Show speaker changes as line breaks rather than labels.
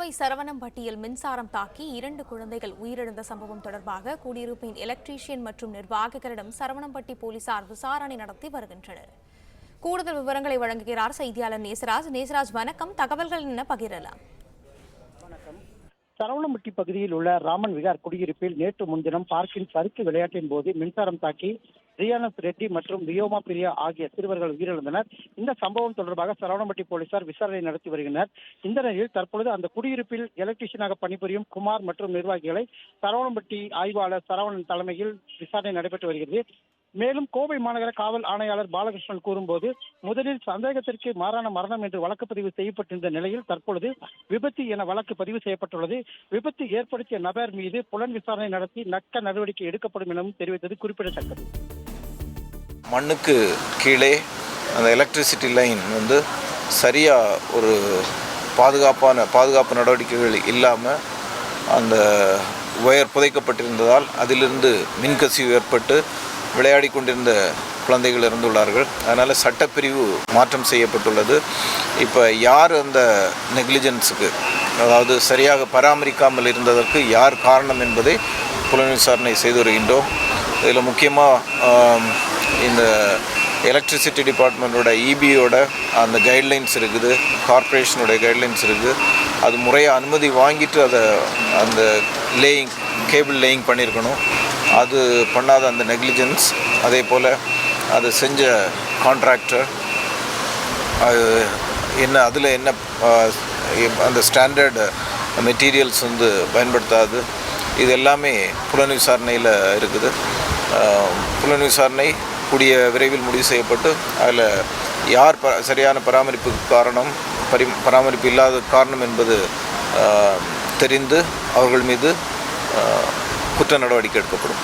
கோவை சரவணம்பட்டியில் மின்சாரம் தாக்கி 2 குழந்தைகள் உயிரிழந்த சம்பவம் தொடர்பாக குடியிருப்பின் எலக்ட்ரீஷியன் மற்றும் நிர்வாகிகளிடம் சரவணம்பட்டி போலீசார் விசாரணை நடத்தி வருகின்றனர். கூடுதல் விவரங்களை வழங்குகிறார் செய்தியாளர் நேசராஜ். நேசராஜ், வணக்கம். தகவல்கள் என்ன பகிரலாம்?
சரவணம்பட்டி பகுதியில் உள்ள ராமன் விகார் குடியிருப்பில் நேற்று முன்தினம் பார்க்கின் சறுக்கு விளையாட்டின் போது மின்சாரம் தாக்கி ரியானஸ் ரெட்டி மற்றும் வியோமா பிரியா ஆகிய சிறுவர்கள் உயிரிழந்தனர். இந்த சம்பவம் தொடர்பாக சரவணம்பட்டி போலீசார் விசாரணை நடத்தி வருகின்றனர். இந்த நிலையில் தற்பொழுது அந்த குடியிருப்பில் எலக்ட்ரீஷியனாக பணிபுரியும் குமார் மற்றும் நிர்வாகிகளை சரவணம்பட்டி ஆய்வாளர் சரவணன் தலைமையில் விசாரணை நடைபெற்று வருகிறது. மேலும் கோவை மாநகர காவல் ஆணையாளர் பாலகிருஷ்ணன் கூறும்போது, முதலில் சந்தேகத்திற்கு மாறான மரணம் என்று வழக்கு பதிவு செய்யப்பட்டிருந்த நிலையில் தற்பொழுது விபத்து என வழக்கு பதிவு செய்யப்பட்டுள்ளது. விபத்து ஏற்படுத்திய நபர் மீது புலன் விசாரணை நடத்தி நக்க நடவடிக்கை எடுக்கப்படும் எனவும் தெரிவித்தது குறிப்பிடத்தக்கது.
மண்ணுக்கு கீழே அந்த எலக்ட்ரிசிட்டி லைன் சரியாக ஒரு பாதுகாப்பு நடவடிக்கைகள் இல்லாமல் அந்த ஒயர் புதைக்கப்பட்டிருந்ததால் அதிலிருந்து மின்கசிவு ஏற்பட்டு விளையாடி கொண்டிருந்த குழந்தைகள் இருந்துள்ளார்கள். அதனால் சட்டப்பிரிவு மாற்றம் செய்யப்பட்டுள்ளது. இப்போ யார் அந்த நெக்லிஜென்ஸுக்கு, அதாவது சரியாக பராமரிக்காமல் இருந்ததற்கு யார் காரணம் என்பதை புலன் விசாரணை செய்து வருகின்றோம். இதில் முக்கியமாக இந்த எலக்ட்ரிசிட்டி டிபார்ட்மெண்ட்டோட இபியோட அந்த கைட்லைன்ஸ் இருக்குது, கார்ப்பரேஷனுடைய கைட்லைன்ஸ் இருக்குது. அது முறையாக அனுமதி வாங்கிட்டு அதை அந்த கேபிள் லேயிங் பண்ணியிருக்கணும். அது பண்ணாத அந்த நெக்லிஜென்ஸ், அதே போல் அது செஞ்ச கான்ட்ராக்டர் அதில் என்ன அந்த ஸ்டாண்டர்டு மெட்டீரியல்ஸ் பயன்படுத்தாது. இது எல்லாமே புலன் விசாரணையில் இருக்குது. புலன் விசாரணை கூடிய விரைவில் முடிவு செய்யப்பட்டு அதில் யார் சரியான பராமரிப்புக்கு காரணம், பராமரிப்பு இல்லாத காரணம் என்பது தெரிந்து அவர்கள் மீது குற்ற நடவடிக்கை எடுக்கப்படும்.